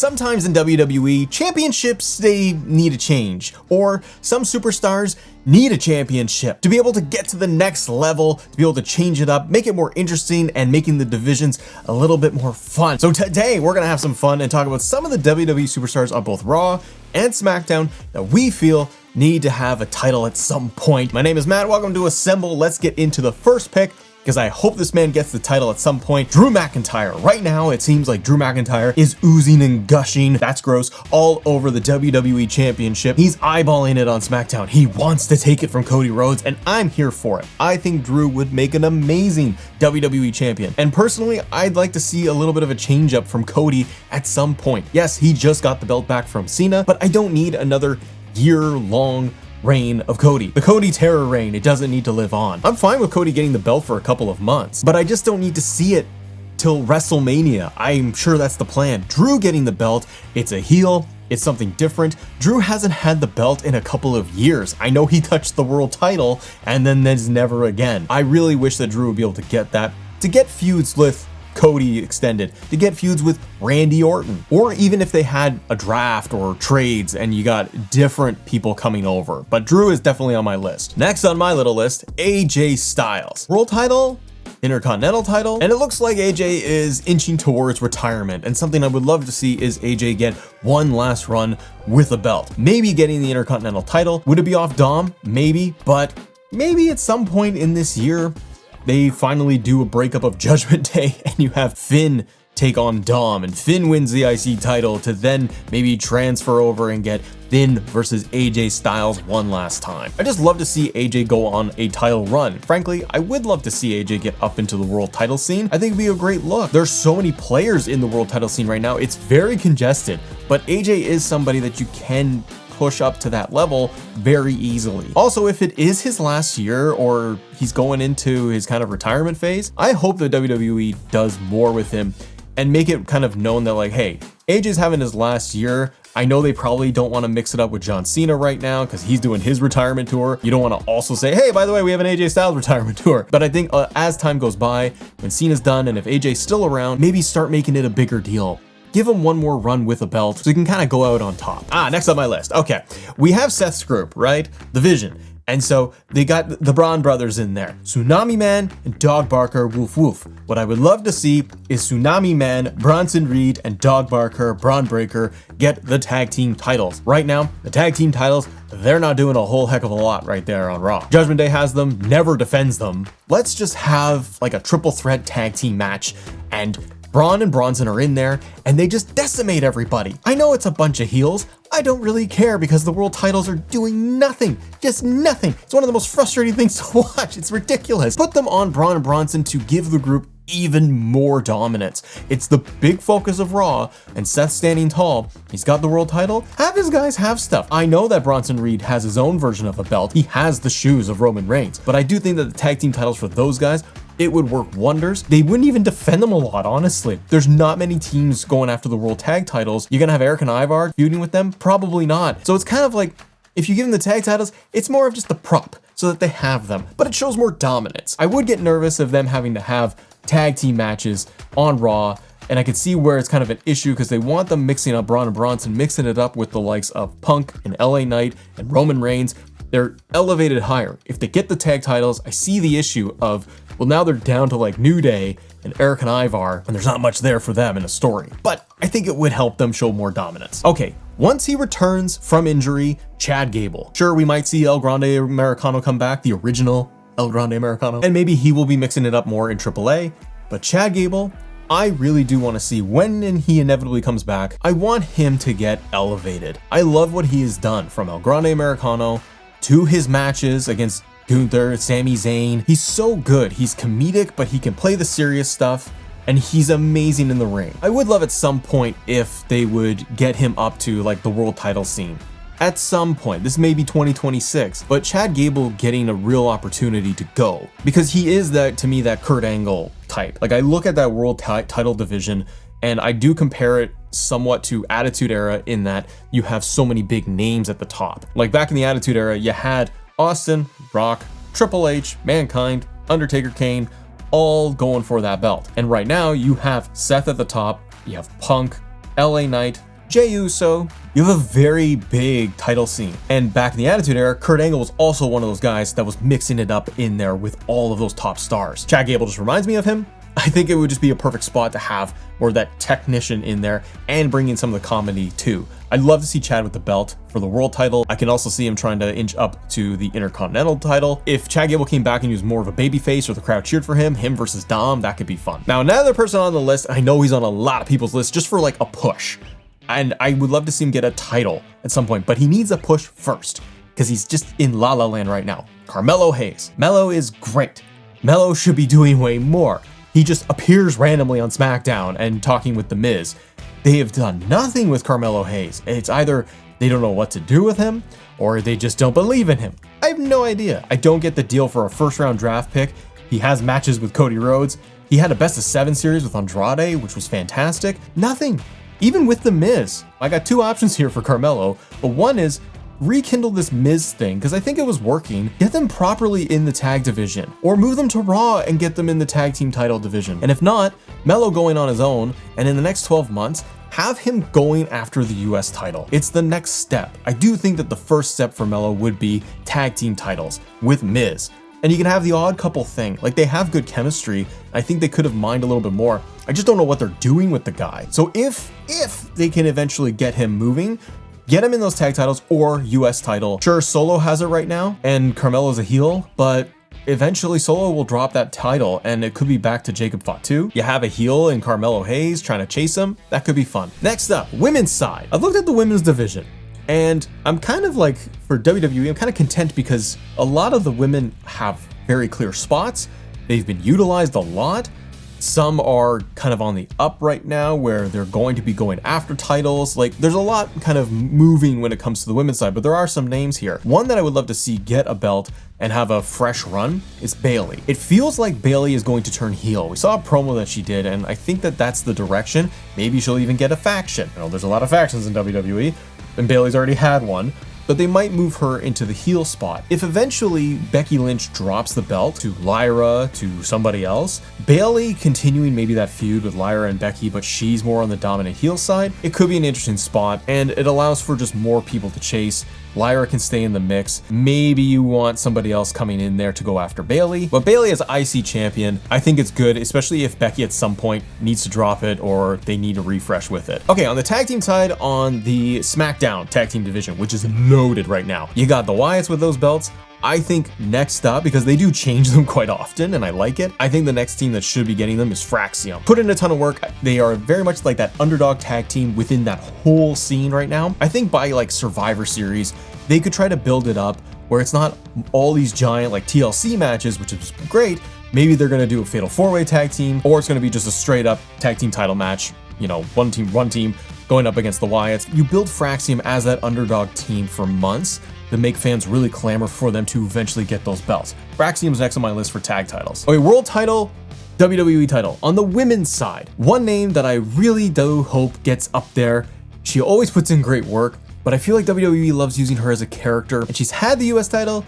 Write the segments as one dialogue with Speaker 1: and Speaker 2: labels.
Speaker 1: Sometimes in WWE, championships, they need a change, or some superstars need a championship to be able to get to the next level, to be able to change it up, make it more interesting, and making the divisions a little bit more fun. So today, we're gonna have some fun and talk about some of the WWE superstars on both Raw and SmackDown that we feel need to have a title at some point. My name is Matt, welcome to Assemble. Let's get into the first pick, because I hope this man gets the title at some point. Drew McIntyre. Right now, it seems like Drew McIntyre is oozing and gushing, that's gross, all over the WWE Championship. He's eyeballing it on SmackDown. He wants to take it from Cody Rhodes, and I'm here for it. I think Drew would make an amazing WWE Champion. And personally, I'd like to see a little bit of a change up from Cody at some point. Yes, he just got the belt back from Cena, but I don't need another year-long reign of Cody. The Cody terror reign, it doesn't need to live on. I'm fine with Cody getting the belt for a couple of months, but I just don't need to see it till WrestleMania. I'm sure that's the plan. Drew getting the belt, it's a heel, it's something different. Drew hasn't had the belt in a couple of years. I know he touched the world title and then there's never again. I really wish that Drew would be able to get that, to get feuds with Cody extended, to get feuds with Randy Orton, or even if they had a draft or trades and you got different people coming over. But Drew is definitely on my list. Next on my little list, AJ Styles. World title, Intercontinental title, and it looks like AJ is inching towards retirement, and something I would love to see is AJ get one last run with a belt. Maybe getting the Intercontinental title. Would it be off Dom? Maybe, but maybe at some point in this year, they finally do a breakup of Judgment Day and you have Finn take on Dom and Finn wins the IC title to then maybe transfer over and get Finn versus AJ Styles one last time. I just love to see AJ go on a title run. Frankly, I would love to see AJ get up into the world title scene. I think it'd be a great look. There's so many players in the world title scene right now. It's very congested, but AJ is somebody that you can push up to that level very easily. Also, if it is his last year or he's going into his kind of retirement phase, I hope that WWE does more with him and make it kind of known that like, hey, AJ's having his last year. I know they probably don't want to mix it up with John Cena right now because he's doing his retirement tour. You don't want to also say, hey, by the way, we have an AJ Styles retirement tour. But I think as time goes by, when Cena's done and if AJ's still around, maybe start making it a bigger deal. Give him one more run with a belt so he can kind of go out on top. Next on my list. Okay, we have Seth's group, right? The Vision. And so they got the Braun brothers in there. Tsunami Man and Dog Barker, Woof Woof. What I would love to see is Tsunami Man, Bronson Reed, and Dog Barker, Braun Breaker get the tag team titles. Right now, the tag team titles, they're not doing a whole heck of a lot right there on Raw. Judgment Day has them, never defends them. Let's just have like a triple threat tag team match and Braun and Bronson are in there and they just decimate everybody. I know it's a bunch of heels. I don't really care because the world titles are doing nothing, just nothing. It's one of the most frustrating things to watch. It's ridiculous. Put them on Braun and Bronson to give the group even more dominance. It's the big focus of Raw, and Seth standing tall. He's got the world title. Have his guys have stuff. I know that Bronson Reed has his own version of a belt. He has the shoes of Roman Reigns, but I do think that the tag team titles for those guys, it would work wonders. They wouldn't even defend them a lot, honestly. There's not many teams going after the world tag titles. You're gonna have Eric and Ivar feuding with them? Probably not. So it's kind of like, if you give them the tag titles, it's more of just a prop so that they have them, but it shows more dominance. I would get nervous of them having to have tag team matches on Raw, and I could see where it's kind of an issue because they want them mixing up Braun and Bronson, mixing it up with the likes of Punk and LA Knight and Roman Reigns. They're elevated higher. If they get the tag titles, I see the issue of, well, now they're down to like New Day and Eric and Ivar, and there's not much there for them in a story. But I think it would help them show more dominance. Okay, once he returns from injury, Chad Gable. Sure, we might see El Grande Americano come back, the original El Grande Americano, and maybe he will be mixing it up more in AAA. But Chad Gable, I really do want to see when and he inevitably comes back, I want him to get elevated. I love what he has done from El Grande Americano to his matches against Gunther, Sami Zayn. He's so good. He's comedic, but he can play the serious stuff, and he's amazing in the ring. I would love at some point if they would get him up to like the world title scene. At some point, this may be 2026, but Chad Gable getting a real opportunity to go, because he is that, to me, that Kurt Angle type. Like, I look at that world title division and I do compare it somewhat to Attitude Era in that you have so many big names at the top. Like back in the Attitude Era, you had Austin, Rock, Triple H, Mankind, Undertaker, Kane, all going for that belt. And right now you have Seth at the top, you have Punk, LA Knight, Jey Uso, you have a very big title scene. And back in the Attitude Era, Kurt Angle was also one of those guys that was mixing it up in there with all of those top stars. Chad Gable just reminds me of him. I think it would just be a perfect spot to have more of that technician in there and bring in some of the comedy too. I'd love to see Chad with the belt for the world title. I can also see him trying to inch up to the Intercontinental title. If Chad Gable came back and he was more of a babyface or the crowd cheered for him versus Dom, that could be fun. Now, another person on the list, I know he's on a lot of people's list just for like a push. And I would love to see him get a title at some point, but he needs a push first because he's just in La La Land right now. Carmelo Hayes. Melo is great. Melo should be doing way more. He just appears randomly on SmackDown and talking with The Miz. They have done nothing with Carmelo Hayes. It's either they don't know what to do with him or they just don't believe in him. I have no idea. I don't get the deal for a first round draft pick. He has matches with Cody Rhodes. He had a best of 7 series with Andrade, which was fantastic. Nothing. Even with The Miz. I got 2 options here for Carmelo, but one is rekindle this Miz thing because I think it was working. Get them properly in the tag division or move them to Raw and get them in the tag team title division. And if not, Melo going on his own, and in the next 12 months, have him going after the US title. It's the next step. I do think that the first step for Melo would be tag team titles with Miz. And you can have the odd couple thing. Like, they have good chemistry. I think they could have mined a little bit more. I just don't know what they're doing with the guy. So if they can eventually get him moving, get him in those tag titles or US title. Sure, Solo has it right now and Carmelo's a heel, but eventually Solo will drop that title and it could be back to Jacob Fatu. You have a heel in Carmelo Hayes trying to chase him. That could be fun. Next up, women's side. I've looked at the women's division and I'm kind of like, for WWE, I'm kind of content because a lot of the women have very clear spots. They've been utilized a lot. Some are kind of on the up right now where they're going to be going after titles. Like, there's a lot kind of moving when it comes to the women's side, but there are some names here. One that I would love to see get a belt and have a fresh run is Bayley. It feels like Bayley is going to turn heel. We saw a promo that she did, and I think that that's the direction. Maybe she'll even get a faction. You know, there's a lot of factions in WWE, and Bayley's already had one. But they might move her into the heel spot. If eventually Becky Lynch drops the belt to Lyra, to somebody else, Bayley continuing maybe that feud with Lyra and Becky, but she's more on the dominant heel side, it could be an interesting spot, and it allows for just more people to chase. Lyra can stay in the mix. Maybe you want somebody else coming in there to go after Bayley, but Bayley as IC champion, I think it's good, especially if Becky at some point needs to drop it or they need a refresh with it. Okay, on the tag team side, on the SmackDown tag team division, which is loaded right now, you got the Wyatts with those belts. I think next up, because they do change them quite often and I like it, I think the next team that should be getting them is Fraxium. Put in a ton of work. They are very much like that underdog tag team within that whole scene right now. I think by like Survivor Series, they could try to build it up where it's not all these giant like TLC matches, which is great. Maybe they're going to do a fatal 4-way tag team, or it's going to be just a straight up tag team title match. You know, one team going up against the Wyatts. You build Fraxium as that underdog team for months to make fans really clamor for them to eventually get those belts. Fraxium's next on my list for tag titles. Okay, world title, WWE title. On the women's side, one name that I really do hope gets up there. She always puts in great work, but I feel like WWE loves using her as a character, and she's had the US title,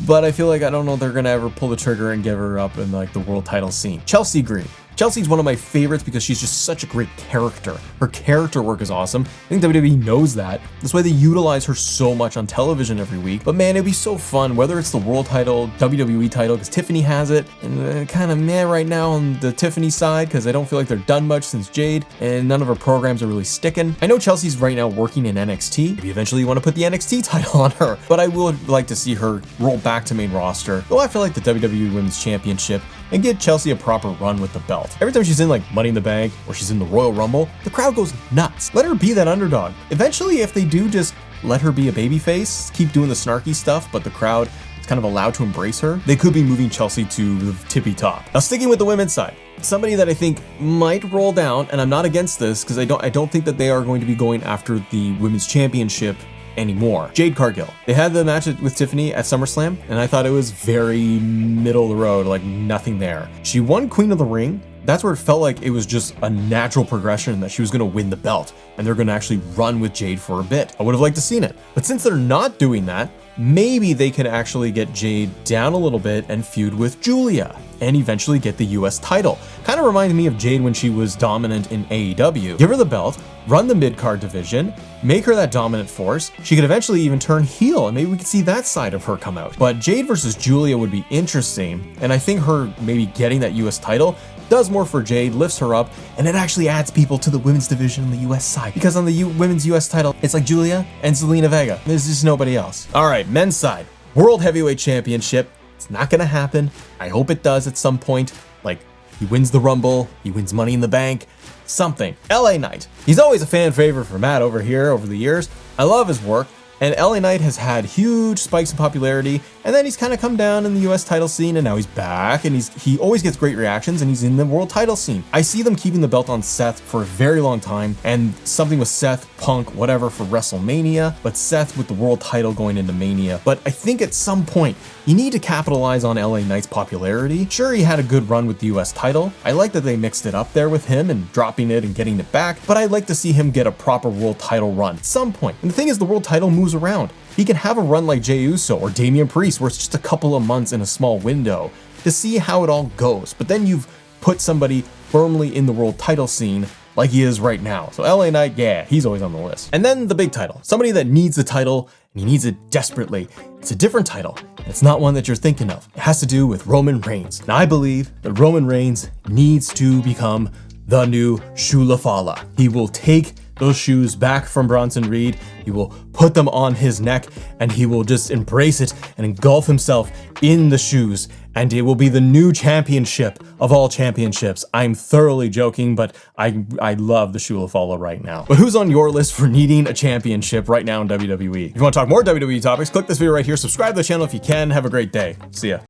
Speaker 1: but I feel like I don't know if they're gonna ever pull the trigger and get her up in like the world title scene. Chelsea Green. Chelsea's one of my favorites because she's just such a great character. Her character work is awesome. I think WWE knows that. That's why they utilize her so much on television every week. But man, it'd be so fun, whether it's the world title, WWE title, because Tiffany has it, and kind of meh right now on the Tiffany side, because I don't feel like they're done much since Jade, and none of her programs are really sticking. I know Chelsea's right now working in NXT. Maybe eventually you want to put the NXT title on her, but I would like to see her roll back to main roster, go after like the WWE Women's Championship, and give Chelsea a proper run with the belt. Every time she's in like Money in the Bank or she's in the Royal Rumble, the crowd goes nuts. Let her be that underdog. Eventually, if they do just let her be a babyface, keep doing the snarky stuff, but the crowd is kind of allowed to embrace her, they could be moving Chelsea to the tippy top. Now, sticking with the women's side, somebody that I think might roll down, and I'm not against this because I don't think that they are going to be going after the women's championship anymore. Jade Cargill. They had the match with Tiffany at SummerSlam, and I thought it was very middle of the road, like nothing there. She won Queen of the Ring, that's where it felt like it was just a natural progression that she was going to win the belt and they're going to actually run with Jade for a bit. I would have liked to seen it. But since they're not doing that, maybe they can actually get Jade down a little bit and feud with Julia and eventually get the US title. Kind of reminded me of Jade when she was dominant in AEW. Give her the belt, run the mid-card division, make her that dominant force. She could eventually even turn heel and maybe we could see that side of her come out. But Jade versus Julia would be interesting, and I think her maybe getting that US title does more for Jade, lifts her up, and it actually adds people to the women's division on the US side. Because on the women's US title, it's like Julia and Zelina Vega. There's just nobody else. All right, men's side, World Heavyweight Championship. It's not gonna happen. I hope it does at some point. Like, he wins the Rumble, he wins Money in the Bank, something. LA Knight. He's always a fan favorite for Matt over here over the years. I love his work. And LA Knight has had huge spikes in popularity, and then he's kind of come down in the US title scene, and now he's back, and he always gets great reactions, and he's in the world title scene. I see them keeping the belt on Seth for a very long time, and something with Seth, Punk, whatever for WrestleMania, but Seth with the world title going into Mania. But I think at some point, you need to capitalize on LA Knight's popularity. Sure, he had a good run with the US title. I like that they mixed it up there with him and dropping it and getting it back, but I'd like to see him get a proper world title run at some point. And the thing is, the world title moves around. He can have a run like Jey Uso or Damian Priest where it's just a couple of months in a small window to see how it all goes. But then you've put somebody firmly in the world title scene like he is right now. So LA Knight, yeah, he's always on the list. And then the big title, somebody that needs the title and he needs it desperately. It's a different title. It's not one that you're thinking of. It has to do with Roman Reigns. Now I believe that Roman Reigns needs to become the new Shula Fala. He will take those shoes back from Bronson Reed. He will put them on his neck and he will just embrace it and engulf himself in the shoes. And it will be the new championship of all championships. I'm thoroughly joking, but I love the Shula Fala right now. But who's on your list for needing a championship right now in WWE? If you want to talk more WWE topics, click this video right here. Subscribe to the channel if you can. Have a great day. See ya.